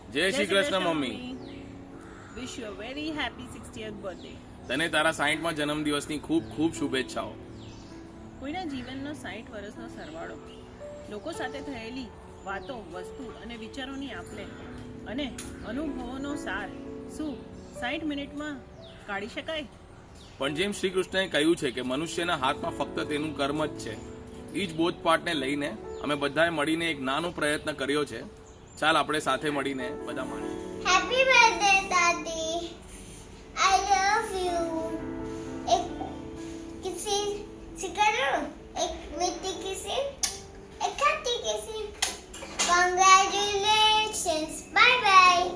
જય Shri Krishna mummy. Wish you a very happy 60th birthday. તને તારા 60મા જન્મદિવસની ખૂબ ખૂબ શુભેચ્છાઓ. કોઈના જીવનનો 60 વર્ષનો સરવાળો લોકો સાથે થયેલી વાતો, વસ્તુ અને વિચારોની આપલે અને અનુભવોનો સાર શું 60 મિનિટમાં કાઢી શકાય? પણ જેમ શ્રી કૃષ્ણએ કહ્યું છે કે મનુષ્યના હાથમાં ફક્ત તેનું કર્મ જ છે, એ જ બોધપાઠને લઈને અમે બધાએ મળીને એક નાનો પ્રયત્ન કર્યો છે. ચાલ આપણે સાથે મળીને બધા માણીએ. Happy birthday, Daddy. I love you. एक किसी सिकरो, एक मिट्टी किसी, एक खट्टी किसी. Congratulations. Bye bye.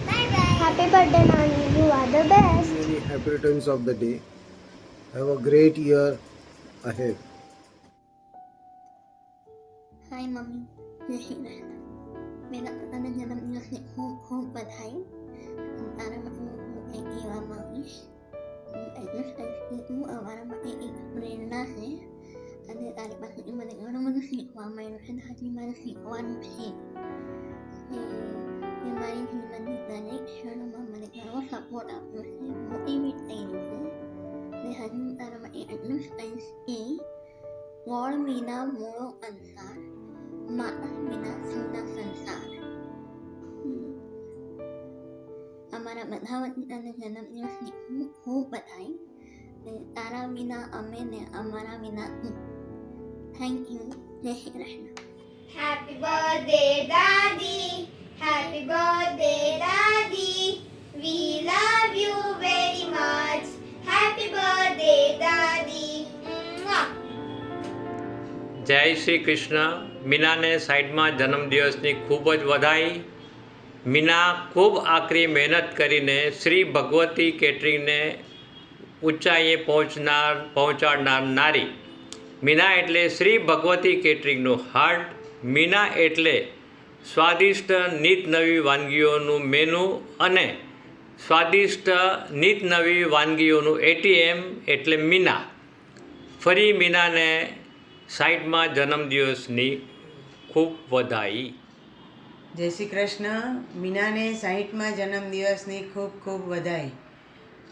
Bye bye. Happy birthday, Nani. You are the best. Many happy returns of the day. Have a great year ahead. Hi mummy, जय श्री कृष्ण. मेरा પોતાના જન્મદિવસની ખૂબ ખૂબ બધાઈ. તારા માટે હું કંઈક કહેવા માંગીશ. એટલું જ કહીશ કે તું અમારા માટે એક પ્રેરણા છે અને તારી પાસેથી મને ઘણું બધું શીખવા મળ્યું છે. હજી મારે શીખવાનું છે એ મારી જીવનની દરેક ક્ષણોમાં મને ઘણો સપોર્ટ આપ્યો છે, મોટિવેટ કર્યું છે. ને હજી હું તારા માટે એટલું જ કહીશ કે ગોળ વિના મોળો અંસાર, માતા વિના સુના સંસાર. અમારા બધા વતી તને જન્મદિવસની ખૂબ ખૂબ બધાઈ. તારા વિના અમે ને અમારા વિના તું. Thank you. જય Shri Krishna. Happy birthday, Daddy. Happy birthday, Daddy. We love you very much. Happy birthday, Daddy. Mwah. જય શ્રી કૃષ્ણ. મીનાને 60મા જન્મદિવસની ખૂબ જ વધાઈ. મીના ખૂબ આકરી મહેનત કરીને શ્રી ભગવતી કેટરિંગને ઊંચાઈએ પહોંચાડનાર નારી. મીના એટલે શ્રી ભગવતી કેટરિંગનું હાર્ટ. મીના એટલે સ્વાદિષ્ટ નીત નવી વાનગીઓનું મેનુ અને સ્વાદિષ્ટ નીત નવી વાનગીઓનું ATM એટલે મીના. ફરી મીનાને 60મા જન્મદિવસની ખૂબ વધાઈ. જય શ્રી કૃષ્ણ. મીનાને 60મા જન્મદિવસની ખૂબ ખૂબ વધાઈ.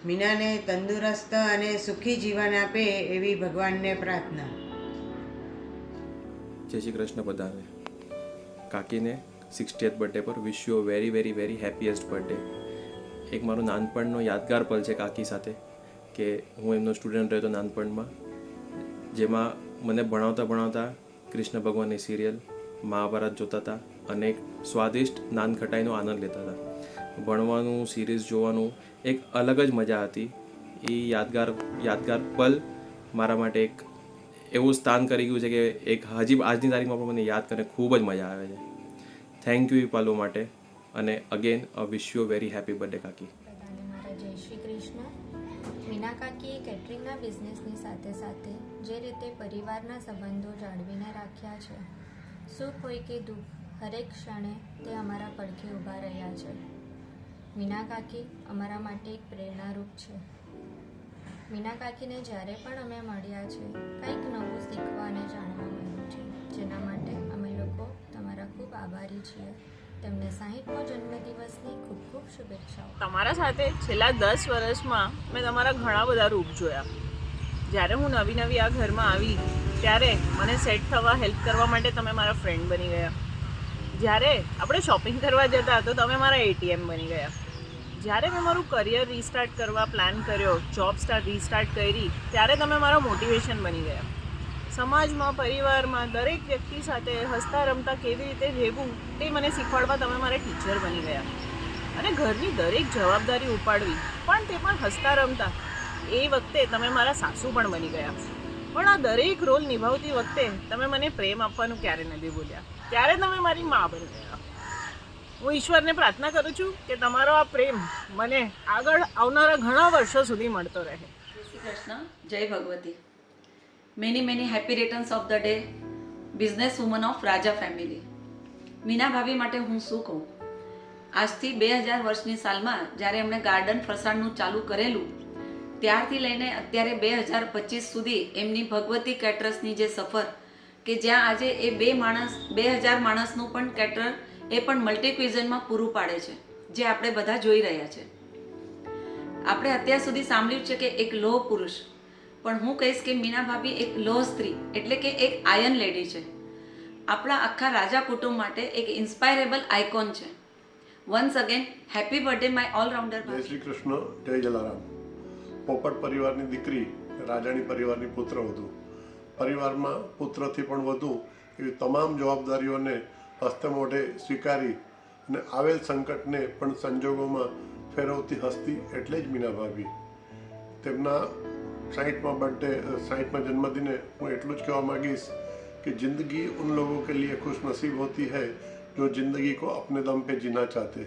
મીનાને તંદુરસ્ત અને સુખી જીવન આપે એવી ભગવાનને પ્રાર્થના. જય શ્રી કૃષ્ણ બધાને. કાકીને 60th બર્થડે પર વિશ you a very very very happiest birthday. એક મારો નાનપણનો યાદગાર પલ છે કાકી સાથે કે હું એમનો સ્ટુડન્ટ રહેતો નાનપણમાં, જેમાં મને ભણાવતા કૃષ્ણ ભગવાનની સિરિયલ મહાભારત જોતા હતા અને એક સ્વાદિષ્ટ નાનખટાઈનો આનંદ લેતા હતા. ભણવાનું, સિરીઝ જોવાનું એક અલગ જ મજા હતી. એ યાદગાર પલ મારા માટે એક એવું સ્થાન કરી ગયું છે કે એક હજી આજની તારીખમાં પણ મને યાદ કરીને ખૂબ જ મજા આવે છે. થેન્ક યુ એ પલો માટે અને again wish you very happy birthday કાકી. બધાને મારા જય શ્રી કૃષ્ણ. મીના કાકીએ કેટરિંગના બિઝનેસની સાથે સાથે જે રીતે પરિવારના સંબંધો જાળવીને રાખ્યા છે, સુખ હોય કે દુઃખ, હરેક ક્ષણે તે અમારા પડખે ઊભા રહ્યા છે. મીના કાકી અમારા માટે એક પ્રેરણારૂપ છે. મીના કાકીને જ્યારે પણ અમે મળ્યા છે, કંઈક નવું શીખવા અને જાણવા મળ્યું છે, જેના માટે અમે લોકો તમારા ખૂબ આભારી છીએ. તેમને 60મો જન્મદિવસની ખૂબ ખૂબ શુભેચ્છાઓ. તમારા સાથે છેલ્લા 10 વર્ષમાં મેં તમારા ઘણા બધા રૂપ જોયા. જ્યારે હું નવી આ ઘરમાં આવી ત્યારે મને સેટ થવા હેલ્પ કરવા માટે તમે મારા ફ્રેન્ડ બની ગયા. જ્યારે આપણે શોપિંગ કરવા જતા તો તમે મારા ATM બની ગયા. જ્યારે મેં મારું કરિયર રીસ્ટાર્ટ કરવા પ્લાન કર્યો, જોબ રીસ્ટાર્ટ કરી, ત્યારે તમે મારો મોટિવેશન બની ગયા. સમાજમાં, પરિવારમાં દરેક વ્યક્તિ સાથે હસતા રમતા કેવી રીતે રહેવું તે મને શીખવાડવા તમે મારા ટીચર બની ગયા. અને ઘરની દરેક જવાબદારી ઉપાડવી પણ તે પણ હસતા રમતા એ વખતે તમે મારા સાસુ પણ બની ગયા. પણ આ દરેક રોલ નિભાવતી વખતે તમે મને પ્રેમ આપવાનું ક્યારે નથી ભૂલ્યા. ત્યારે તમે મારી મા બની ગયા. હું ઈશ્વરને પ્રાર્થના કરું છું કે તમારો આ પ્રેમ મને આગળ આવનારા ઘણા વર્ષો સુધી મળતો રહે. જય શ્રી કૃષ્ણ. જય Bhagwati. Many happy returns of the day, business woman of Raja family. Meena ભાભી માટે હું શું કહું. આજથી 2000 વર્ષની સાલમાં જ્યારે એમણે ગાર્ડન ફરસાણનું ચાલુ કરેલું, ત્યારથી લઈને અત્યારે 2025 સુધી એમની ભગવતી કેટરર્સની જે સફર કે જ્યાં આજે એ 2000 માણસનું પણ કેટર એ પણ મલ્ટી ક્વિઝનમાં પૂરું પાડે છે, જે આપણે બધા જોઈ રહ્યા છે. આપણે અત્યાર સુધી સાંભળ્યું છે કે એક લોહ પુરુષ, પણ હું કહીશ કે મીના ભાભી એક લોહ સ્ત્રી એટલે કે એક આયર્ન લેડી છે. આપણા આખા રાજા કુટુંબ માટે એક ઇન્સ્પાયરેબલ આઇકોન છે. Once again happy birthday my allrounder. જય શ્રી કૃષ્ણ, જય જલારામ. પોપટ પરિવારની દીકરી, રાજાણી પરિવારની પુત્રવધુ. પરિવારમાં પુત્રથી પણ વધુ એવી તમામ જવાબદારીઓને હસ્તે મોઢે સ્વીકારી અને આવેલ સંકટને પણ સંજોગોમાં ફેરવતી હસ્તી એટલે જ મીના ભાભી. તેમના 60મા જન્મદિને હું એટલું જ કહેવા માંગીશ कि ज़िंदगी उन लोगों के लिए खुश नसीब होती है जो ज़िंदगी को अपने दम पे जीना चाहते.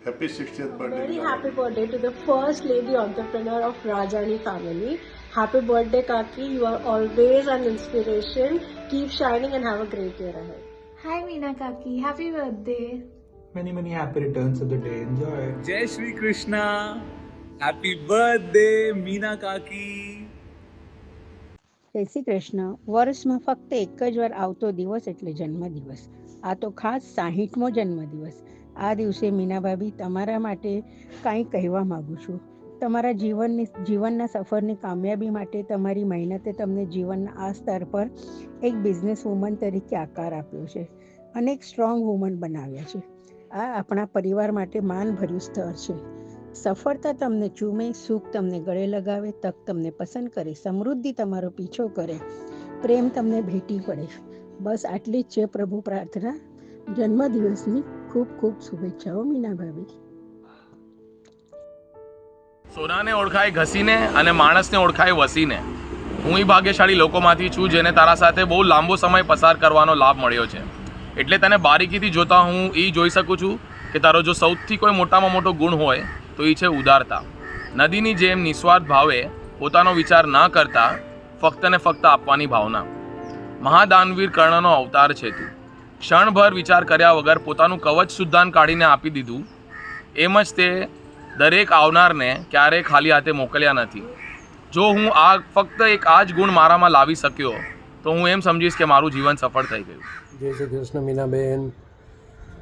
Happy 60th birthday. Very happy birthday to the first lady entrepreneur of Rajani family. Happy birthday Kaki, you are always an inspiration. Keep shining and have a great year ahead. Hi Meena Kaki, happy birthday. Many happy returns of the day. Enjoy. Jai Shri Krishna. Happy birthday Meena Kaki. જય શ્રી કૃષ્ણ. વર્ષમાં ફક્ત એક જ વાર આવતો દિવસ એટલે જન્મદિવસ. આ તો ખાસ 60મો જન્મદિવસ. આ દિવસે મીના ભાભી તમારા માટે કાંઈ કહેવા માગું છું. તમારા જીવનના સફરની કામયાબી માટે તમારી મહેનતે તમને જીવનના આ સ્તર પર એક બિઝનેસ વુમન તરીકે આકાર આપ્યો છે અને એક સ્ટ્રોંગ વુમન બનાવ્યા છે. આ આપણા પરિવાર માટે માનભર્યું સ્તર છે. સફળતા તમને ચૂમે, સુખ તમને ગળે લગાવે, તક તમને પસંદ કરે, સમૃદ્ધિ તમારો પીછો કરે, પ્રેમ તમને ભેટી પડે. બસ આટલી જ છે પ્રભુ પ્રાર્થના. જન્મદિવસની ખૂબ ખૂબ શુભેચ્છાઓ મીના ભાભી. સોનાને ઓળખાય ઘસીને અને માણસને ઓળખાય વસીને. હું એ ભાગ્યશાળી લોકોમાંથી છું જેને તારા સાથે બહુ લાંબો સમય પસાર કરવાનો લાભ મળ્યો છે. એટલે તને બારીકીથી જોતા હું એ જોઈ શકું છું કે તારો જો સૌથી કોઈ મોટામાં મોટો ગુણ હોય તો એ છે ઉદારતા. નદીની જેમ નિસ્વાર્થ ભાવે પોતાનો વિચાર ના કરતા ફક્ત ને ફક્ત આપવાની ભાવના. મહાદાનવીર કર્ણનો અવતાર છે તું. ક્ષણભર વિચાર કર્યા વગર પોતાનું કવચ સુદ્ધાન કાઢીને આપી દીધું. એમ જ તે દરેક આવનારને ક્યારેય ખાલી હાથે મોકલ્યા નથી. જો હું ફક્ત આ જ ગુણ મારામાં લાવી શક્યો તો હું એમ સમજીશ કે મારું જીવન સફળ થઈ ગયું. જય શ્રી કૃષ્ણ મીનાબેન.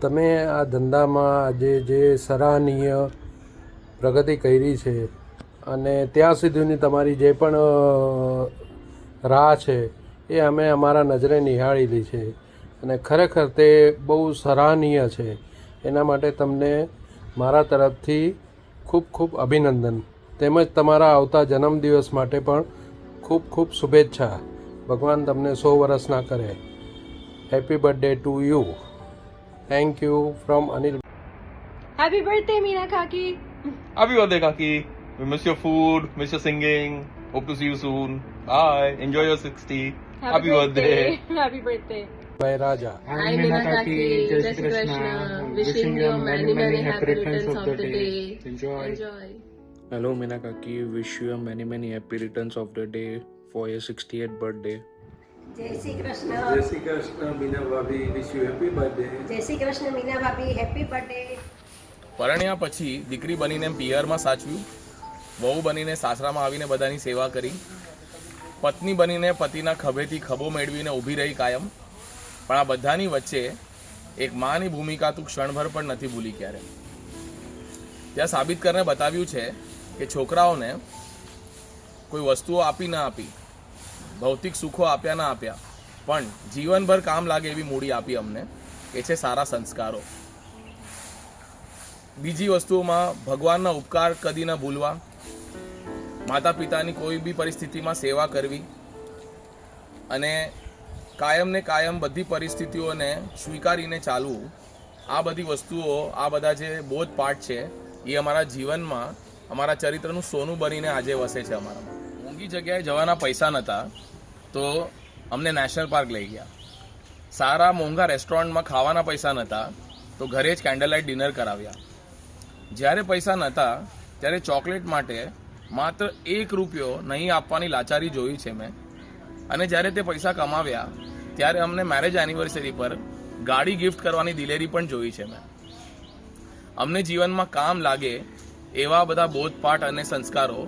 તમે આ ધંધામાં આજે જે સરાહનીય પ્રગતિ કરી છે અને ત્યાં સુધીની તમારી જે પણ રાહ છે એ અમે અમારા નજરે નિહાળેલી છે અને ખરેખર તે બહુ સરાહનીય છે. એના માટે તમને મારા તરફથી ખૂબ ખૂબ અભિનંદન તેમજ તમારા આવતા જન્મદિવસ માટે પણ ખૂબ ખૂબ શુભેચ્છા. ભગવાન તમને 100 વર્ષના કરે. Happy birthday to you. Thank you from Anil. Happy birthday Meena Kaki. Happy birthday Kaki. We miss your food, miss your singing. Hope to see you soon. Bye. Enjoy your 60. Happy birthday. Happy birthday. Bye Raja. Hi Meena Kaki. Jai Shri Krishna. Wishing you many happy returns of the day. Enjoy. Hello Meena Kaki. Wish you many happy returns of the day for your 68th birthday. જય શ્રી કૃષ્ણ. જય શ્રી કૃષ્ણ મીના ભાભી. Wish you happy birthday. જય શ્રી કૃષ્ણ મીના ભાભી. Happy birthday. પરણ્યા પછી દીકરી બનીને પિયરમાં સાચવ્યું, વહુ બનીને સાસરામાં આવીને બધાની સેવા કરી, પત્ની બનીને પતિના ખભેથી ખભો મેળવીને ઊભી રહી કાયમ. પણ આ બધાની વચ્ચે એક માની ભૂમિકા તું ક્ષણભર પણ નથી ભૂલી ક્યારે. ત્યાં સાબિત કરીને બતાવ્યું છે કે છોકરાઓને કોઈ વસ્તુઓ આપી ના આપી, ભૌતિક સુખો આપ્યા ના આપ્યા, પણ જીવનભર કામ લાગે એવી મૂડી આપી અમને. એ છે સારા સંસ્કારો. બીજી વસ્તુઓમાં ભગવાનના ઉપકાર કદી ન ભૂલવા, માતા પિતાની કોઈ બી પરિસ્થિતિમાં સેવા કરવી અને કાયમને કાયમ બધી પરિસ્થિતિઓને સ્વીકારીને ચાલવું. આ બધી વસ્તુઓ, આ બધા જે બોધપાઠ છે એ અમારા જીવનમાં અમારા ચરિત્રનું સોનું બનીને આજે વસે છે. અમારામાં મોંઘી જગ્યાએ જવાના પૈસા નહોતા તો અમને નેશનલ પાર્ક લઈ ગયા. સારા મોંઘા રેસ્ટોરન્ટમાં ખાવાના પૈસા નહોતા તો ઘરે જ કેન્ડલ લાઇટ ડિનર કરાવ્યા. જ્યારે પૈસા નહોતા ત્યારે ચોકલેટ માટે માત્ર 1 રૂપિયો નહીં આપવાની લાચારી જોઈ છે મેં. અને જ્યારે તે પૈસા કમાવ્યા ત્યારે અમને મેરેજ એનિવર્સરી પર ગાડી ગિફ્ટ કરવાની દિલેરી પણ જોઈ છે મેં. અમને જીવનમાં કામ લાગે એવા બધા બોધપાઠ અને સંસ્કારો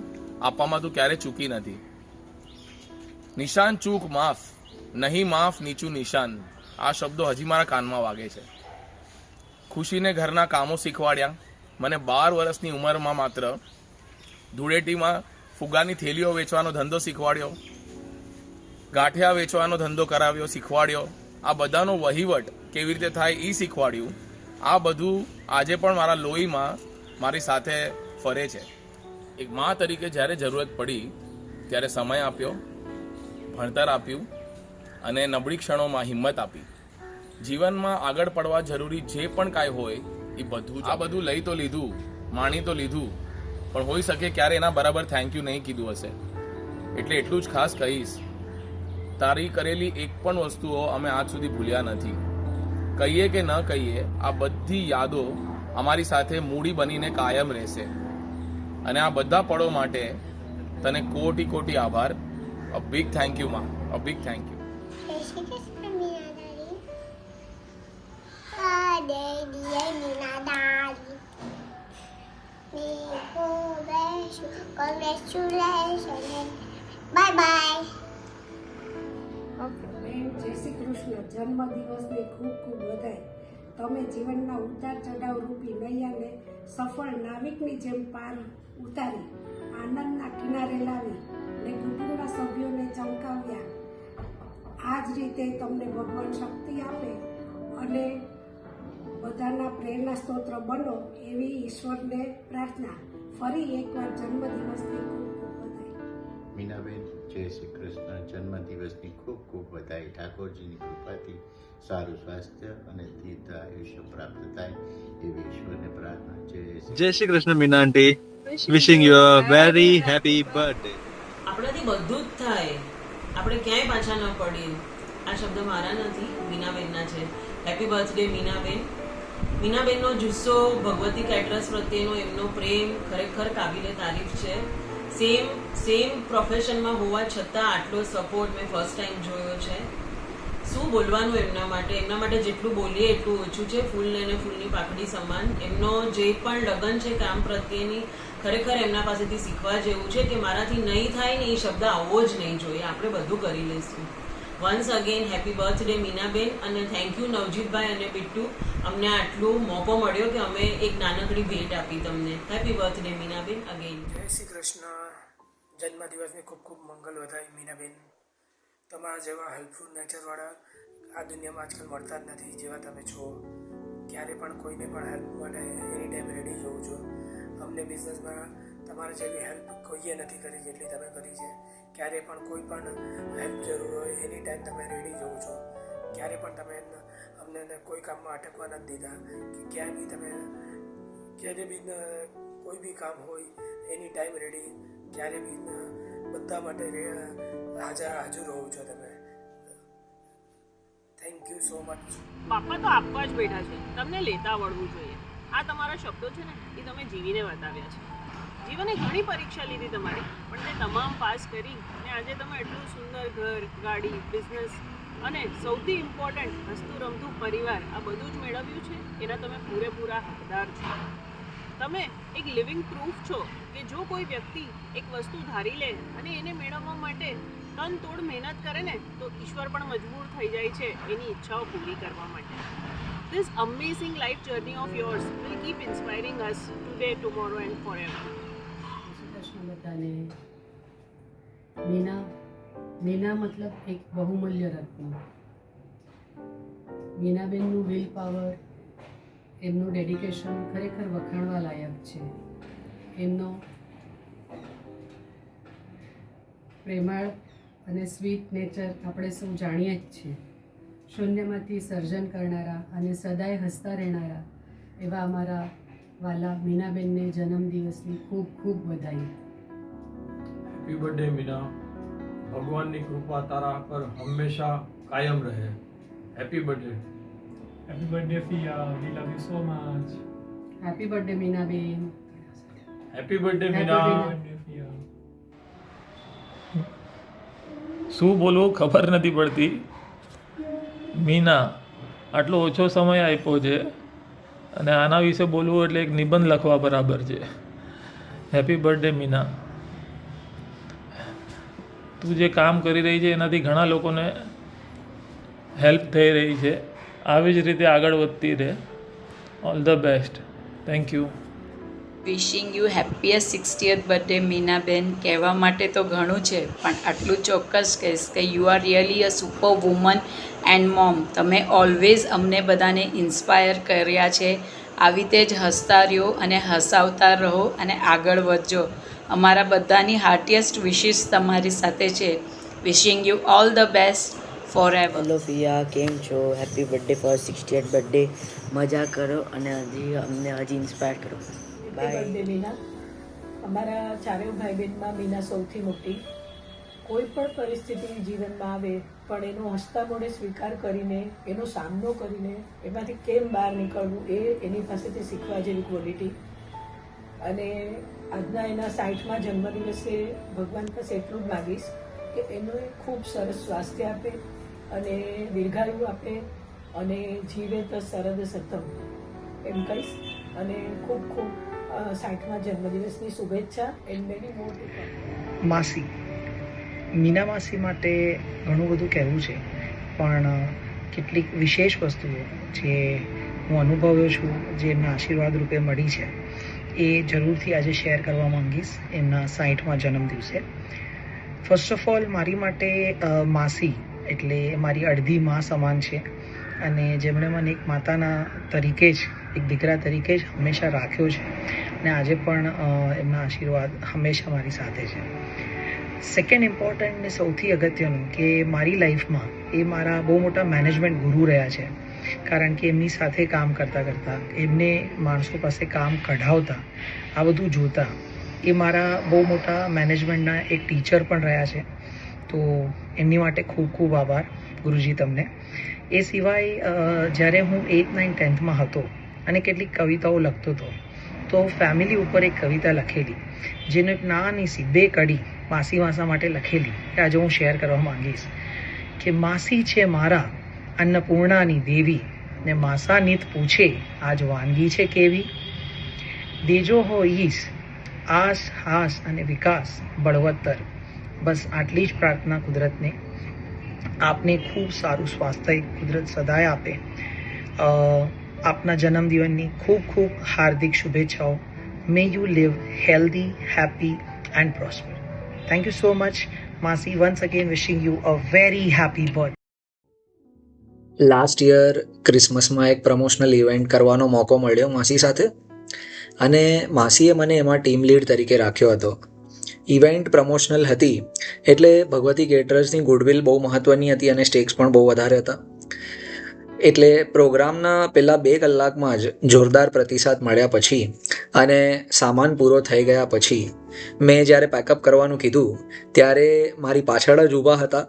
આપવામાં તું ક્યારે ચૂકી નથી. નિશાન ચૂક માફ, નહીં માફ નીચું નિશાન. આ શબ્દો હજી મારા કાનમાં વાગે છે. ખુશીને ઘરના કામો શીખવાડ્યા. મને 12 વર્ષની ઉંમરમાં માત્ર ધૂળેટીમાં ફુગ્ગાની થેલીઓ વેચવાનો ધંધો શીખવાડ્યો, ગાંઠિયા વેચવાનો ધંધો કરાવ્યો, શીખવાડ્યો. આ બધાનો વહીવટ કેવી રીતે થાય એ શીખવાડ્યું. આ બધું આજે પણ મારા લોહીમાં મારી સાથે ફરે છે. એક મા તરીકે જ્યારે જરૂરત પડી ત્યારે સમય આપ્યો, ભણતર આપ્યું અને નબળી ક્ષણોમાં હિંમત આપી. જીવનમાં આગળ પડવા જરૂરી જે પણ કાંઈ હોય એ બધું આ બધું લઈ તો લીધું, માણી તો લીધું, પણ હોઈ શકે ક્યારે એના બરાબર થેન્ક યુ નહીં કીધું હશે. એટલે એટલું જ ખાસ કહીશ, તારી કરેલી એક પણ વસ્તુઓ અમે આજ સુધી ભૂલ્યા નથી. કહીએ કે ન કહીએ, આ બધી યાદો અમારી સાથે મૂડી બનીને કાયમ રહેશે. અને આ બધા પળો માટે તને કોટી કોટી આભાર. અ બિગ થેન્ક યુ માં, a big thank you. Bye bye. Okay બેન, જય શ્રી કૃષ્ણ. જન્મદિવસની ખૂબ ખૂબ વધાઈ. તમે જીવનના ઉતાર ચઢાવ રૂપી નૈયાને સફળ નાવિકની જેમ પાર ઉતારી આનંદના કિનારે લાવી અને કુટુંબના સભ્યોને ચમકાવ્યા. આ જ રીતે તમને ભગવાન શક્તિ આપે અને બધાના પ્રેરણા સ્તોત્ર બનો એવી ઈશ્વરને પ્રાર્થના. ફરી એકવાર જન્મદિવસની ખૂબ ખૂબ વધાઈ. મીનાબેન, જય શ્રી કૃષ્ણ. જન્મદિવસની ખૂબ ખૂબ વધાઈ. ઠાકોરજીની કૃપાથી સારું સ્વાસ્થ્ય અને દીર્ઘ આયુષ્ય પ્રાપ્ત થાય એવી ઈશ્વરને પ્રાર્થના. જય Shri Krishna Meena auntie. Wishing you a very happy birthday. આપણાથી બધું જ થાય, આપણે ક્યાંય પાછા ન પડીએ. આ શબ્દ મારા નથી, મીનાબેનના છે. Happy birthday Minaben. મીનાબેનનો જુસ્સો, ભગવતી કેટરર્સ પ્રત્યેનો એમનો પ્રેમ ખરેખર કાબિલે તારીફ છે. સેમ પ્રોફેશનમાં હોવા છતાં આટલો સપોર્ટ મેં ફર્સ્ટ ટાઈમ જોયો છે. શું બોલવાનું એમના માટે જેટલું બોલીએ એટલું ઓછું છે. ફૂલ અને ફૂલની પાકડી સમાન. એમનો જે પણ લગન છે કામ પ્રત્યેની, ખરેખર એમના પાસેથી શીખવા જેવું છે કે મારાથી નહીં થાય ને એ શબ્દ આવવો જ નહીં જોઈએ. આપણે બધું કરી લઈશું. Once again happy birthday Meenaben, અને થેન્ક યુ નવજીતભાઈ અને બિટ્ટુ, અમને આટલું મોકો મળ્યો કે અમે એક નાનકડી ભેટ આપી તમને. Happy birthday Meenaben again. જય શ્રી કૃષ્ણ. જન્મદિવસની ખૂબ ખૂબ મંગલ વધાઈ મીનાબેન. તમારા જેવા હેલ્પફુલ નેચરવાળા આ દુનિયામાં આજકાલ મળતા જ નથી જેવા તમે છો. ક્યારે પણ કોઈને પણ હેલ્પ માટે એની ટાઈમ રેડી જોઉં છો. અમને બિઝનેસમાં તમારા જેવી હેલ્પ કોઈએ નથી કરી જેટલી તમે કરી છે. ક્યારે પણ કોઈ પણ હેલ્પ જરૂર હોય એની ટાઈમ તમે રેડી જોઉં છો. ક્યારે પણ તમે અમને કોઈ કામમાં અટકવા નથી દીધા કે ક્યાંય બી તમે ક્યારે બી કોઈ બી કામ હોય એની ટાઈમ રેડી, ક્યારે બી બધા માટે હાજર હોવ છો તમે. Thank you so much. બાપા તો આપવા જ બેઠા છે, તમને લેતા વળવું જોઈએ. આ તમારા શબ્દો છે ને એ તમે જીવીને બતાવ્યા છે. જીવને ઘણી પરીક્ષા લીધી તમારી, પણ તે તમામ પાસ કરી ને આજે તમે એટલું સુંદર ઘર, ગાડી, બિઝનેસ અને સૌથી ઇમ્પોર્ટન્ટ હસતું રમતું પરિવાર આ બધું જ મેળવ્યું છે. એના તમે પૂરેપૂરા હકદાર છો. તમે એક લિવિંગ પ્રૂફ છો કે જો કોઈ વ્યક્તિ એક વસ્તુ ધારી લે અને એને મેળવવા માટે તન તોડ મહેનત કરે ને તો ઈશ્વર પણ મજબૂર થઈ જાય છે એની ઈચ્છાઓ પૂરી કરવા માટે. This amazing life journey of yours will keep inspiring us today, tomorrow and forever. Krishna બધાને. મીના મતલબ એક બહુમૂલ્ય રત્ન. મીનાબેનનું વિલ પાવર, એમનું ડેડિકેશન ખરેખર વખાણવા લાયક છે. એમનો પ્રેમાળ અને સ્વીટ નેચર આપણે સૌ જાણીએ જ છીએ. શૂન્યમાંથી સર્જન કરનારા અને સદાય હસતા રહેનારા એવા અમારા વાલા મીનાબેનને જન્મદિવસની ખૂબ ખૂબ વધાઈ. Happy birthday Meena. ભગવાનની કૃપા તારા પર હંમેશા કાયમ રહે. Happy birthday. Happy birthday, Fia. We love you so much. Happy birthday Meenaben. Happy birthday Meena. શું બોલવું ખબર નથી પડતી. મીના આટલો ઓછો સમય આપ્યો છે અને આના વિશે બોલવું એટલે એક નિબંધ લખવા બરાબર છે. Happy birthday Meena. તું જે કામ કરી રહી છે એનાથી ઘણા લોકોને હેલ્પ થઈ રહી છે. આવી જ રીતે આગળ વધતી રહે. All the best. Thank you. Wishing you happiest 60th birthday Meenaben. કહેવા માટે તો ઘણું છે, પણ આટલું ચોક્કસ કહીશ કે you are really a super woman and mom. તમે ઓલવેઝ અમને બધાને ઇન્સ્પાયર કર્યા છે. આવી રીતે જ હસતા રહ્યો અને હસાવતા રહો અને આગળ વધજો. અમારા બધાની હાર્ટીએસ્ટ વિશિસ તમારી સાથે છે. Wishing you all the best forever. Hello Fiya, કેમ છો? Happy birthday for 60th birthday. મજા કરો અને અમને હજી ઇન્સ્પાયર કરો. બર્થડે મીના. અમારા ચારેય ભાઈ બહેનમાં મીના સૌથી મોટી. કોઈ પણ પરિસ્થિતિ જીવનમાં આવે પણ એનો હસતા મોઢે સ્વીકાર કરીને, એનો સામનો કરીને એમાંથી કેમ બહાર નીકળવું, એ એની પાસેથી શીખવા જેવી ક્વોલિટી. અને આજના એના 60મા જન્મદિવસે ભગવાન પાસે એટલું જ માગીશ કે એનું ખૂબ સરસ સ્વાસ્થ્ય આપે અને દીર્ઘાયુ આપે અને જીવે તો શરદ સતમ એમ કહીશ. અને ખૂબ ખૂબ 60મા જન્મદિવસની શુભેચ્છા and many more to come. માસી, મીના માસી માટે ઘણું બધું કહેવું છે, પણ કેટલીક વિશેષ વસ્તુઓ જે હું અનુભવ્યો છું, જે એમના આશીર્વાદ રૂપે મળી છે, એ જરૂરથી આજે શેર કરવા માંગીશ એમના 60મા જન્મદિવસે. ફર્સ્ટ ઓફ ઓલ, મારી માટે માસી એટલે મારી અડધી મા સમાન છે અને જેમણે મને એક માતાના તરીકે જ, એક દીકરા તરીકે જ હંમેશા રાખ્યો છે અને આજે પણ એમના આશીર્વાદ હંમેશા મારી સાથે છે. સેકન્ડ ઇમ્પોર્ટન્ટ ને સૌથી અગત્યનું કે મારી લાઈફમાં એ મારા બહુ મોટા મેનેજમેન્ટ ગુરુ રહ્યા છે, કારણ કે એમની સાથે કામ કરતાં કરતાં, એમને માણસો પાસે કામ કઢાવતા, આ બધું જોતા, એ મારા બહુ મોટા મેનેજમેન્ટના એક ટીચર પણ રહ્યા છે. તો એમની માટે ખૂબ ખૂબ આભાર ગુરુજી તમને. એ સિવાય જ્યારે હું 8th, 9th, 10thમાં હતો અને કેટલીક કવિતાઓ લખતો હતો, તો ફેમિલી ઉપર એક કવિતા લખેલી, જેનો એક નાની સી 2 કડી માસી માસા માટે લખેલી, એ આજે હું શેર કરવા માંગીશ કે માસી છે મારા અન્નપૂર્ણાની દેવી, ને માસા નીત પૂછે આજ વાનગી છે કેવી. દેજો હો ઈશ આસ હાસ અને વિકાસ બળવત્તર. બસ આટલી જ પ્રાર્થના કુદરતને. આપને ખૂબ સારું સ્વાસ્થ્ય કુદરત સદાય આપે. આપના જન્મદિવસની ખૂબ ખૂબ હાર્દિક શુભેચ્છાઓ. May you live healthy, happy and prosper. Thank you so much માસી. Once again wishing you a very happy birthday. Last year ક્રિસમસમાં એક પ્રમોશનલ ઇવેન્ટ કરવાનો મોકો મળ્યો માસી સાથે, અને માસીએ મને એમાં ટીમ લીડ તરીકે રાખ્યો હતો. ઇવેન્ટ પ્રમોશનલ હતી એટલે ભગવતી કેટરર્સની ગુડવિલ બહુ મહત્ત્વની હતી અને સ્ટેક્સ પણ બહુ વધારે હતા. એટલે પ્રોગ્રામના પહેલાં 2 કલાકમાં જ જોરદાર પ્રતિસાદ મળ્યા પછી અને સામાન પૂરો થઈ ગયા પછી મેં જ્યારે પેકઅપ કરવાનું કીધું ત્યારે મારી પાછળ જ ઊભા હતા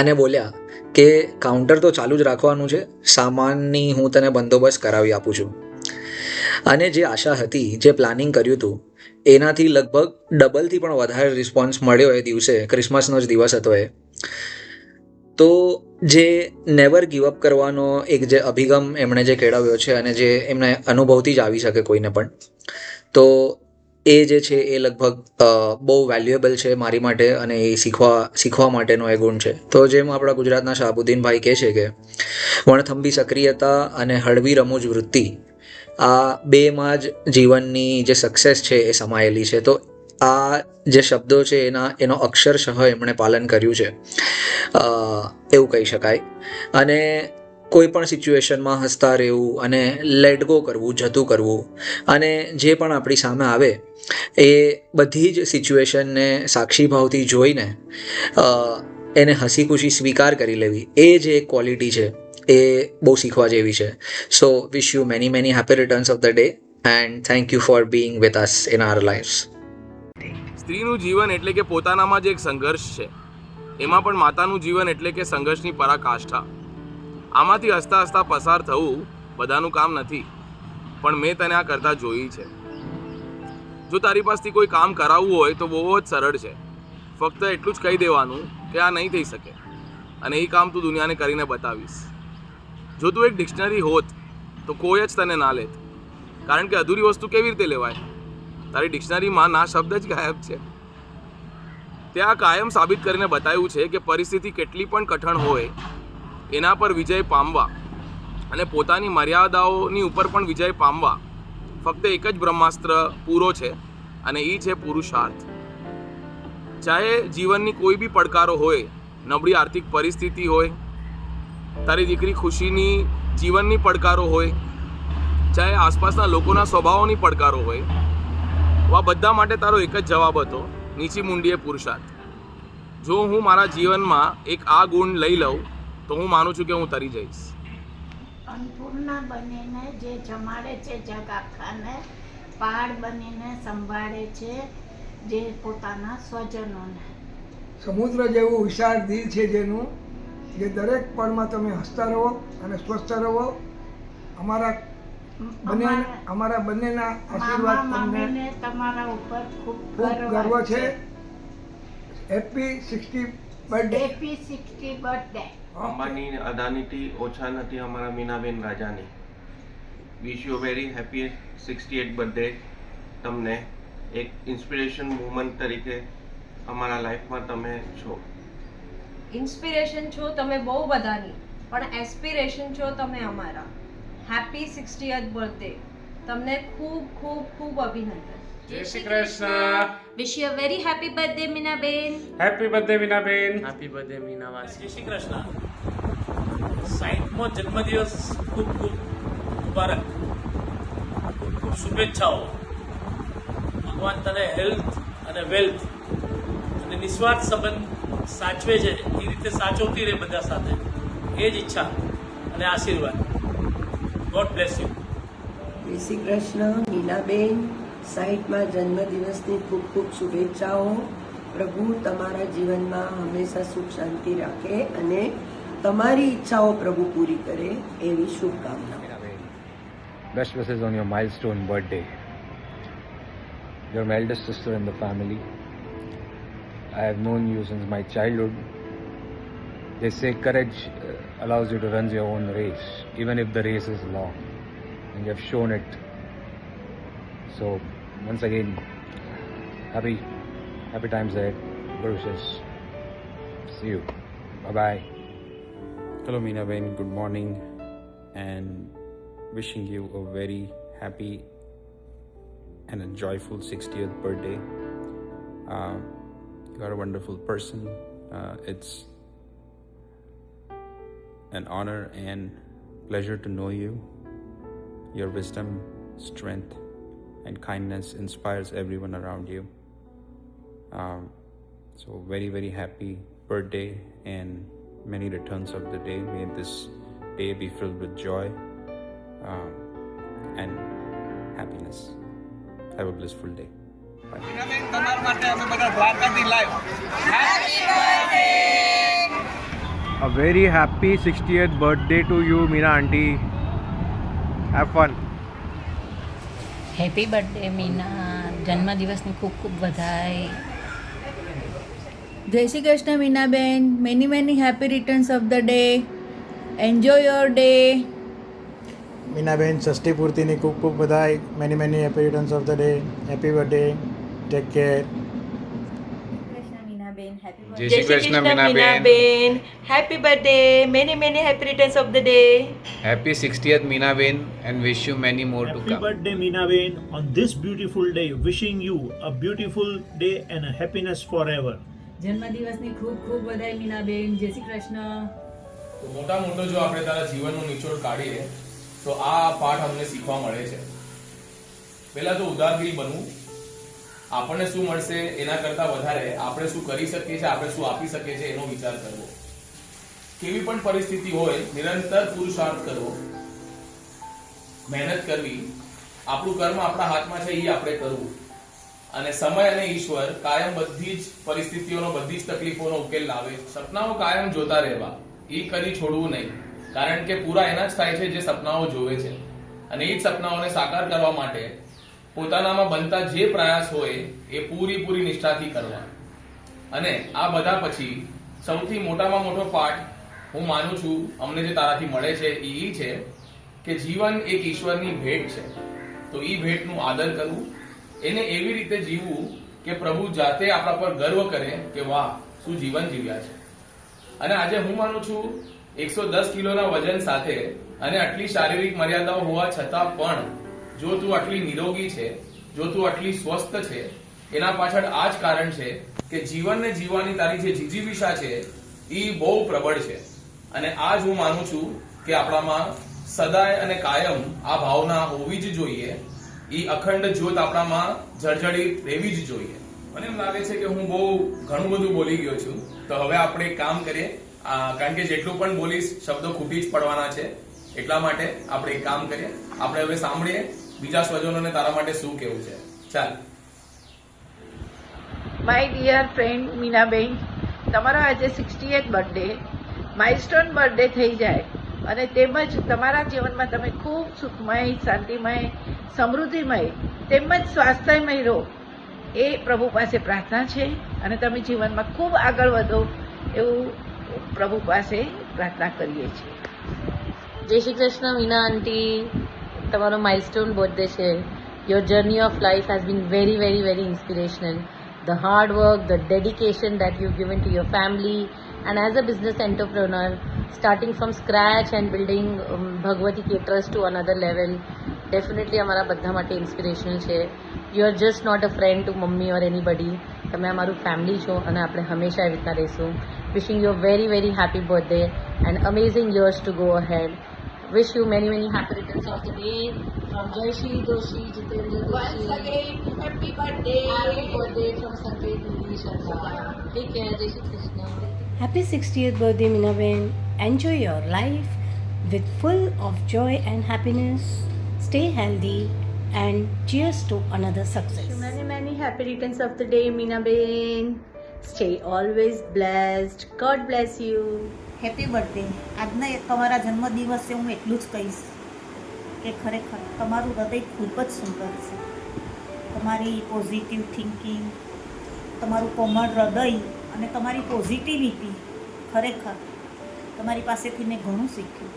અને બોલ્યા કે કાઉન્ટર તો ચાલુ જ રાખવાનું છે, સામાનની હું તને બંદોબસ્ત કરાવી આપું છું. અને જે આશા હતી, જે પ્લાનિંગ કર્યું હતું, એનાથી લગભગ ડબલથી પણ વધારે રિસ્પોન્સ મળ્યો એ દિવસે. ક્રિસમસનો જ દિવસ હતો એ. તો જે નેવર ગીવ અપ કરવાનો એક જે અભિગમ એમણે જે કેળવ્યો છે અને જે એમના અનુભવથી જ આવી શકે કોઈને પણ, તો એ જે છે એ લગભગ બહુ વેલ્યુએબલ છે મારી માટે અને એ શીખવા માટેનો એ ગુણ છે. તો જેમ આપણા ગુજરાતના શાહબુદ્દીનભાઈ કહે છે કે વણથંભી સક્રિયતા અને હળવી રમૂજ વૃત્તિ, આ 2માં જ જીવનની જે સક્સેસ છે એ સમાયેલી છે. તો આ જે શબ્દો છે એનો અક્ષરશઃ એમણે પાલન કર્યું છે એવું કહી શકાય. અને કોઈ પણ સિચ્યુએશનમાં હસતા રહેવું અને લેટ ગો કરવું, જતું કરવું, અને જે પણ આપણી સામે આવે એ બધી જ સિચ્યુએશનને સાક્ષી ભાવથી જોઈને એને હસી ખુશી સ્વીકાર કરી લેવી, એ જે એક ક્વોલિટી છે એ બહુ શીખવા જેવી છે. So wish you many many happy returns of the day and thank you for being with us in our lifes. સ્ત્રીનું જીવન એટલે કે પોતાનામાં જે એક સંઘર્ષ છે, એમાં પણ માતાનું જીવન એટલે કે સંઘર્ષની પરાકાષ્ઠા. આમાંથી હસતા હસતા પસાર થવું બધાનું કામ નથી, પણ મેં તને આ કરતા જોઈ છે. જો તારી પાસેથી કોઈ કામ કરાવવું હોય તો બહુ જ સરળ છે. ફક્ત એટલું જ કહી દેવાનું કે આ નહીં થઈ શકે, અને એ કામ તું દુનિયાને કરીને બતાવીશ. જો તું એક ડિક્શનરી હોત તો કોઈ જ તને ના લેત, કારણ કે અધૂરી વસ્તુ કેવી રીતે લેવાય? તારી ડિક્શનરીમાં ના શબ્દ જ ગાયબ છે. ત્યાં કાયમ સાબિત કરીને બતાવ્યું છે કે પરિસ્થિતિ કેટલી પણ કઠણ હોય, એના પર વિજય પામવા અને પોતાની મર્યાદાઓની ઉપર પણ વિજય પામવા ફક્ત એક જ બ્રહ્માસ્ત્ર પૂરો છે, અને એ છે પુરુષાર્થ. ચાહે જીવનની કોઈ બી પડકારો હોય, નબળી આર્થિક પરિસ્થિતિ હોય, તારી દીકરી ખુશીની જીવનની પડકારો હોય, ચાહે આસપાસના લોકોના સ્વભાવોની પડકારો હોય, આ બધા માટે તારો એક જ જવાબ હતો, નીચી મૂંડીએ પુરુષાર્થ. જો હું મારા જીવનમાં એક આ ગુણ લઈ લઉં તો હું માનું છું કે હું તરી જઈશ. અન્નપૂર્ણા બનીને જે જમાડે છે જગ આખાને, પહાડ બનીને સંભાળે છે જે પોતાના સ્વજનોને. સમુદ્ર જેવું વિશાળ દિલ છે જેનું, જે દરેક પળમાં તમે હસતા રહો અને સ્વસ્થ રહો. અમારા બંનેના આશીર્વાદ તમને તમારા ઉપર ખૂબ ગર્વ છે. Happy 60 birthday. Happy 60 birthday. Ambani અદાનીથી ઓછા નથી અમારા Meenaben Rajani. Wish you very happy 68th birthday. તમને એક ઇન્સ્પિરેશન વુમન તરીકે અમારા લાઈફમાં તમે છો. ઇન્સ્પિરેશન છો તમે બહુ બધાની, પણ એસ્પિરેશન છો તમે અમારા. Happy 60th birthday. તમને ખૂબ ખૂબ ખૂબ અભિનંદન. જય Shri Krishna. Wish you a very happy birthday Meenaben. Happy birthday Meenaben. Happy birthday મીનાવાસી. જય શ્રી કૃષ્ણ. 60મો જન્મદિવસ ખૂબ ખૂબ મુબારક. ખૂબ ખૂબ શુભેચ્છાઓ. ભગવાન તને હેલ્થ અને વેલ્થ અને નિસ્વાર્થ સંબંધ સાચવે છે એ રીતે સાચવતી રહે બધા સાથે, એ જ ઈચ્છા અને આશીર્વાદ. God bless you. જય શ્રી કૃષ્ણ. મીનાબેન, 60મા જન્મદિવસની ખૂબ ખૂબ શુભેચ્છાઓ. પ્રભુ તમારા જીવનમાં હંમેશા સુખ શાંતિ રાખે અને તમારી ઈચ્છાઓ પ્રભુ પૂરી કરે એવી શુભકામના. Best wishes on your milestone birthday. You're my eldest sister in the family. I have known you since my childhood. They say courage allows you to run your own race, even if the race is long. And you have shown it. So, once again, happy times ahead. Good wishes. See you. Bye-bye. Hello Meena Ben, good morning and wishing you a very happy and a joyful 60th birthday. You are a wonderful person. It's an honor and pleasure to know you. Your wisdom, strength and kindness inspires everyone around you. So very, very happy birthday and many returns of the day. May this day be filled with joy and happiness. Have a blissful day. Bye. A very happy 60th birthday to you, Meena auntie. Have fun. Happy birthday Meena, જન્મદિવસની ખૂબ ખૂબ વધાઈ. જય Shri Krishna Meenaben. Many many happy returns of the day. Enjoy your day. Meenaben, ષષ્ઠી પૂર્તિની ખૂબ ખૂબ બધાઈ. Many many happy returns of the day. Happy birthday. Take care. જય Shri Krishna Meenaben. Happy birthday. Many many happy returns of the day. Happy 60th Meenabeen and wish you many more to come. Happy birthday Meenabeen on this beautiful day. Wishing you a beautiful day and a happiness forever. જન્મદિવસની ખૂબ ખૂબ વધાઈ મીનાબેન. જય શ્રી કૃષ્ણ. તો મોટા મોટો જો આપણે તારા જીવનનું નિચોડ કાઢીએ તો આ પાઠ અમને શીખવા મળે છે. પહેલા તો ઉદારગીરી બનવું, આપણને શું મળશે એના કરતા વધારે આપણે શું કરી શકીએ છીએ, આપણે શું આપી શકીએ છીએ એનો વિચાર કરવો. કેવી પણ પરિસ્થિતિ હોય નિરંતર પુરુષાર્થ કરવો, મહેનત કરવી, આપણું કર્મ આપણા હાથમાં છે એ આપણે કરવું, અને સમય અને ઈશ્વર કાયમ બધી જ પરિસ્થિતિઓનો, બધી જ તકલીફોનો ઉકેલ લાવે. સપનાઓ કાયમ જોતા રહેવા, એ કરી છોડવું નહીં, કારણ કે પૂરા એના જ થાય છે જે સપનાઓ જોવે છે, અને એ જ સપનાઓને સાકાર કરવા માટે પોતાનામાં બનતા જે પ્રયાસ હોય એ પૂરી નિષ્ઠાથી કરવા. અને આ બધા પછી સૌથી મોટામાં મોટો પાઠ હું માનું છું અમને જે તારાથી મળે છે એ છે કે જીવન એક ઈશ્વરની ભેટ છે, તો એ ભેટનું આદર કરવું, એને એવી રીતે જીવવું કે પ્રભુ જાતે આપણા પર ગર્વ કરે કે વાહ શું જીવન જીવ્યા છે. અને આજે હું માનું છું 110 કિલોના વજન સાથે અને આટલી શારીરિક મર્યાદાઓ હોવા છતાં પણ જો તું આટલી નિરોગી છે, જો તું આટલી સ્વસ્થ છે, એના પાછળ આ જ કારણ છે કે જીવનને જીવવાની તારી જે જીજીવિષા છે એ બહુ પ્રબળ છે. અને આ જ હું માનું છું કે આપણામાં સદાય અને કાયમ આ ભાવના હોવી જ જોઈએ. એ અખંડ જ્યોત આપણામાં જળજળી રહેવી જ જોઈએ. મને એમ લાગે છે કે હું બહુ ઘણું બધું બોલી ગયો છું, તો હવે આપણે એક કામ કરીએ, કારણ કે જેટલું પણ બોલીશ શબ્દો ખૂટી જ પડવાના છે, એટલા માટે આપણે એક કામ કરીએ, આપણે હવે સાંભળીએ બીજા સ્વજનોને તારા માટે શું કેવું છે. ચાલ. માય ડિયર ફ્રેન્ડ મીનાબેન, તમારો આજે 60th બર્થડે, માઇલસ્ટોન બર્થડે થઈ જાય અને તેમજ તમારા જીવનમાં તમે ખૂબ સુખમય, શાંતિમય, સમૃદ્ધિમય તેમજ સ્વાસ્થ્યમય રહો એ પ્રભુ પાસે પ્રાર્થના છે અને તમે જીવનમાં ખૂબ આગળ વધો એવું પ્રભુ પાસે પ્રાર્થના કરીએ છીએ. જય શ્રી કૃષ્ણ મીના આંટી, તમારો માઇલસ્ટોન બર્થડે છે. Your journey of life has been very very very inspirational. The hard work, the dedication that you've given to your family, and as a business entrepreneur, starting from scratch and building Bhagwati Caterers to another level, definitely અમારા બધા માટે inspirational છે. You are just not a friend to mummy or anybody. તમે અમારું family છો અને આપણે હંમેશા એવી રીતના રહીશું. Wishing you a very very happy birthday and amazing years to go ahead. Wish you many many happy returns of the day from Jayshi Doshi, Jitendra Doshi. Once again, happy birthday. Happy birthday from Sanjay Dindi Shraddha. Take care. Jai Shri Krishna. Happy 60th birthday, Minaben. Enjoy your life with full of joy and happiness. Stay healthy and cheers to another success. Many many happy returns of the day, Minaben. Stay always blessed. God bless you. Happy birthday. આજના તમારા જન્મદિવસે હું એટલું જ કહીશ કે ખરેખર તમારું હૃદય ખૂબ જ સુંદર છે. તમારી પોઝિટિવ થિંકિંગ, તમારું કોમળ હૃદય અને તમારી પોઝિટિવિટી, ખરેખર તમારી પાસેથી મેં ઘણું શીખ્યું.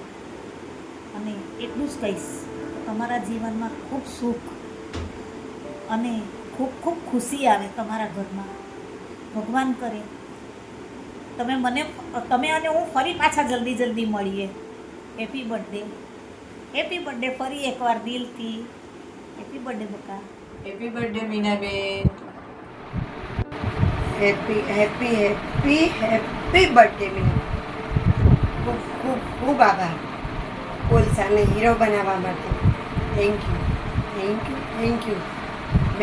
અને એટલું જ કહીશ કે તમારા જીવનમાં ખૂબ સુખ અને ખૂબ ખૂબ ખુશી આવે તમારા ઘરમાં. ભગવાન કરે તમે અને હું ફરી પાછા જલ્દી જલ્દી મળીએ. હેપી બર્થડે, હેપી બર્થડે ફરી એકવાર દિલથી. હેપી બર્થડે બકા. Happy birthday Meenaben. Happy happy happy happy birthday Meena. ખૂબ ખૂબ ખૂબ આભાર કોલસાને હીરો બનાવવા માટે. Thank you thank you thank you.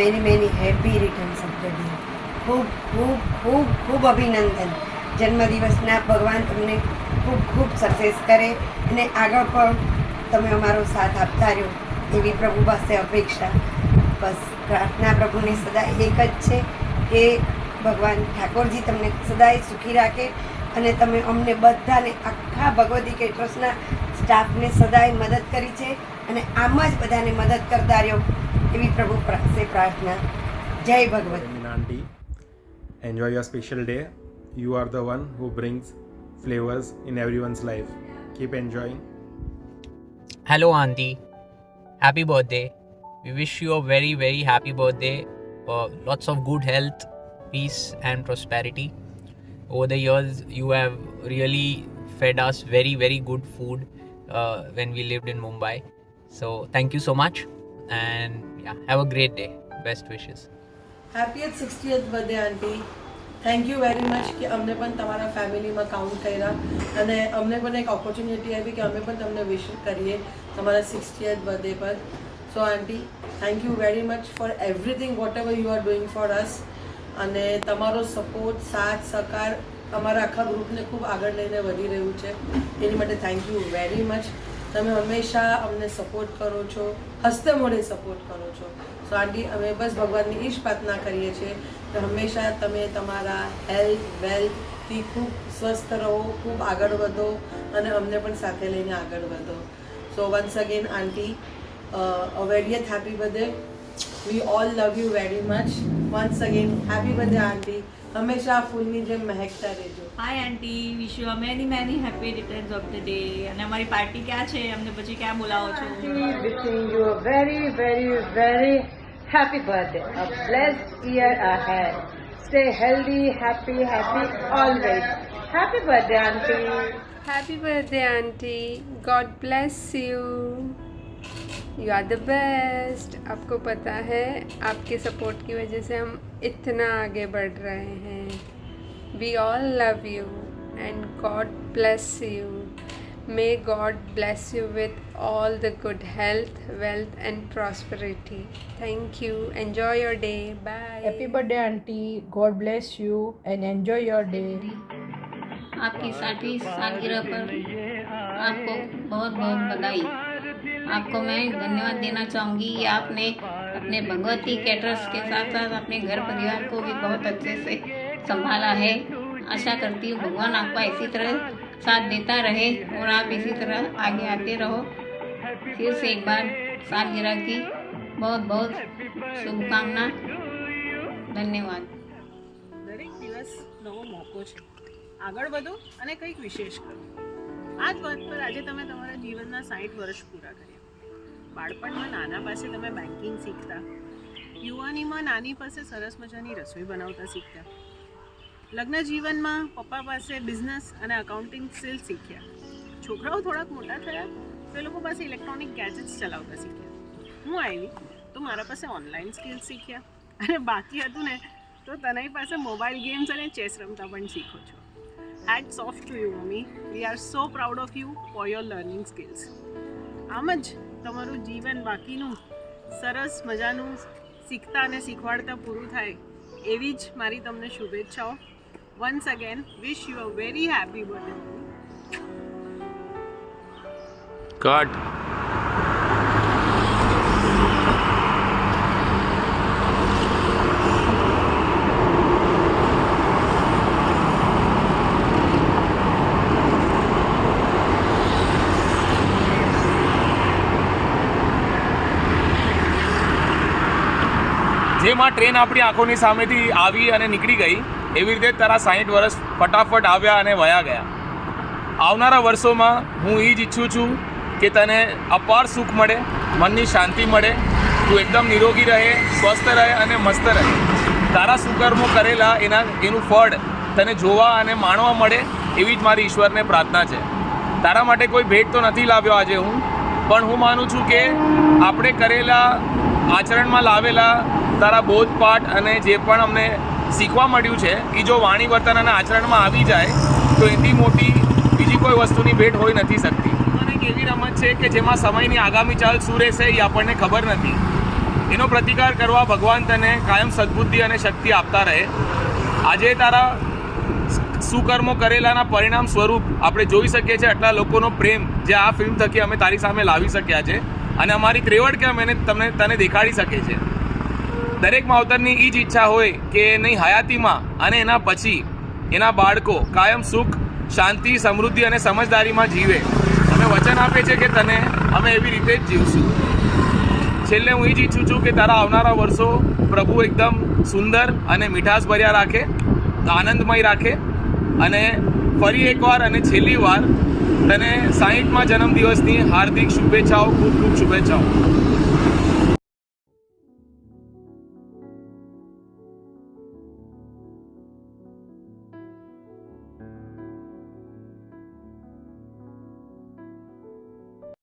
Many many happy returns of the day. ખૂબ ખૂબ ખૂબ ખૂબ અભિનંદન. જન્મદિવસના ભગવાન તમને ખૂબ ખૂબ સક્સેસ કરે અને આગળ પણ તમે અમારો સાથ આપતા રહ્યો એવી પ્રભુ પાસે અપેક્ષા. બસ પ્રાર્થના પ્રભુને સદાય એક જ છે કે ભગવાન ઠાકોરજી તમને સદાય સુખી રાખે અને તમે અમને બધાને આખા ભગવતી કેટરર્સના સ્ટાફને સદાય મદદ કરી છે અને આમ જ બધાને મદદ કરતા રહ્યો એવી પ્રભુ પાસે પ્રાર્થના. જય Bhagwati. Auntie, enjoy your special day. You are the one who brings flavors in everyone's life. Keep enjoying. Hello auntie, happy birthday. We wish you a very very happy birthday. Lots of good health, peace and prosperity. Over the years you have really fed us very very good food when we lived in Mumbai. So thank you so much and yeah, have a great day. Best wishes. Happiest 60th birthday auntie. Thank you very much કે અમને પણ તમારા ફેમિલીમાં count કર્યા અને અમને પણ એક ઓપોર્ચ્યુનિટી આવી કે અમે પણ તમને વિશ કરીએ તમારા 60th બર્થડે પર. So auntie, thank you very much for everything whatever you are doing for us. અને તમારો સપોર્ટ, સાથ, સહકાર અમારા આખા ગ્રુપને ખૂબ આગળ લઈને વધી રહ્યું છે. એની માટે થેન્ક યુ વેરી મચ. તમે હંમેશા અમને સપોર્ટ કરો છો, હસ્તે મોઢે સપોર્ટ કરો છો. સો આંટી, અમે બસ ભગવાનની એ જ પ્રાર્થના કરીએ છીએ કે હંમેશા તમે તમારા હેલ્થ વેલ્થથી ખૂબ સ્વસ્થ રહો, ખૂબ આગળ વધો અને અમને પણ સાથે લઈને આગળ વધો. સો once again aunty, a very happy birthday. We all love you very much. Once again, happy birthday auntie. હંમેશા ફૂલની જેમ મહેકતા રહેજો. Hi auntie, wish you many many happy returns of the day. અને અમારી પાર્ટી ક્યાં છે? અમને પછી ક્યાં બોલાવો છો? Wishing you a very very very happy birthday. A blessed year ahead. Stay healthy, happy always. Happy birthday auntie. Happy birthday auntie, God bless you, you are the best. आपको पता है आपके सपोर्ट की वजह से हम इतना आगे बढ़ रहे हैं। We all love you and God bless you. May God bless you with all the good health, wealth and prosperity. Thank you. Enjoy your day. Bye. Happy birthday aunty. God bless you and enjoy your day. आपकी 60वीं सालगिरह पर आपको बहुत बहुत बधाई। आपको मैं धन्यवाद देना चाहूँगी कि आपने अपने भगवती कैटरर्स के साथ साथ अपने घर परिवार को भी बहुत अच्छे से संभाला है। आशा करती हूँ भगवान आपको इसी तरह साथ देता रहे और आप इसी तरह आगे आते रहो। फिर से एक बार सालगिरह की बहुत बहुत शुभकामना। धन्यवाद। દરેક દિવસ નવો મોકો છે, આગળ વધો અને કંઈક વિશેષ કરો। આ જ વાત પર આજે તમે તમારા જીવનના 60 વર્ષ પૂરા કર્યા। બાળપણમાં નાના પાસે તમે બેન્કિંગ શીખતા, યુવાનીમાં નાની પાસે સરસ મજાની રસોઈ બનાવતા શીખતા, લગ્ન જીવનમાં પપ્પા પાસે બિઝનેસ અને અકાઉન્ટિંગ સ્કિલ શીખ્યા। છોકરાઓ થોડાક મોટા થયા તો એ લોકો પાસે ઇલેક્ટ્રોનિક ગેજેટ્સ ચલાવતા શીખ્યા। હું આવી તો મારા પાસે ઓનલાઈન સ્કિલ શીખ્યા અને બાકી હતું ને તો તનય પાસે મોબાઈલ ગેમ્સ અને ચેસ રમતા પણ શીખો છો। Hats of to you mummy, we are so proud of you for your learning skills. આમ જ તમારું જીવન બાકીનું સરસ મજાનું શીખતા અને શીખવાડતા પૂરું થાય એવી જ મારી તમને શુભેચ્છાઓ। Once again, wish you a very happy birthday. Cut. જેમાં ટ્રેન આપણી આંખોની સામેથી આવી અને નીકળી ગઈ એવી રીતે તારા 60 વર્ષ ફટાફટ આવ્યા અને વયા ગયા। આવનારા વર્ષોમાં હું એ જ ઈચ્છું છું કે તને અપાર સુખ મળે, મનની શાંતિ મળે, તું એકદમ નિરોગી રહે, સ્વસ્થ રહે અને મસ્ત રહે। તારા સુકર્મો કરેલા એનું ફળ તને જોવા અને માણવા મળે એવી જ મારી ઈશ્વરને પ્રાર્થના છે। તારા માટે કોઈ ભેટ તો નથી લાવ્યો આજે હું, પણ હું માનું છું કે આપણે કરેલા આચરણમાં લાવેલા તારા બોધપાઠ અને જે પણ અમને શીખવા મળ્યું છે એ જો વાણી વર્તન અને આચરણમાં આવી જાય તો એથી મોટી બીજી કોઈ વસ્તુની ભેટ હોઈ નથી શકતી। અને એક એવી રમત છે કે જેમાં સમયની આગામી ચાલ શું રહેશે એ આપણને ખબર નથી। એનો પ્રતિકાર કરવા ભગવાન તને કાયમ સદબુદ્ધિ અને શક્તિ આપતા રહે। આજે તારા સુકર્મો કરેલાના પરિણામ સ્વરૂપ આપણે જોઈ શકીએ છીએ આટલા લોકોનો પ્રેમ જે આ ફિલ્મ થકી અમે તારી સામે લાવી શક્યા છે અને અમારી ત્રેવડ કે અમે તને દેખાડી શકીએ છીએ। દરેક માવતરની એ જ ઈચ્છા હોય કે એની હયાતીમાં અને એના પછી એના બાળકો કાયમ સુખ, શાંતિ, સમૃદ્ધિ અને સમજદારીમાં જીવે। અમે વચન આપીએ છીએ કે તને અમે એવી રીતે જ જીવશું। છેલ્લે હું એ જ ઈચ્છું છું કે તારા આવનારા વર્ષો પ્રભુ એકદમ સુંદર અને મીઠાશ ભર્યા રાખે, આનંદમય રાખે અને ફરી એકવાર અને છેલ્લી વાર તને 60મા જન્મદિવસની હાર્દિક શુભેચ્છાઓ, ખૂબ ખૂબ શુભેચ્છાઓ।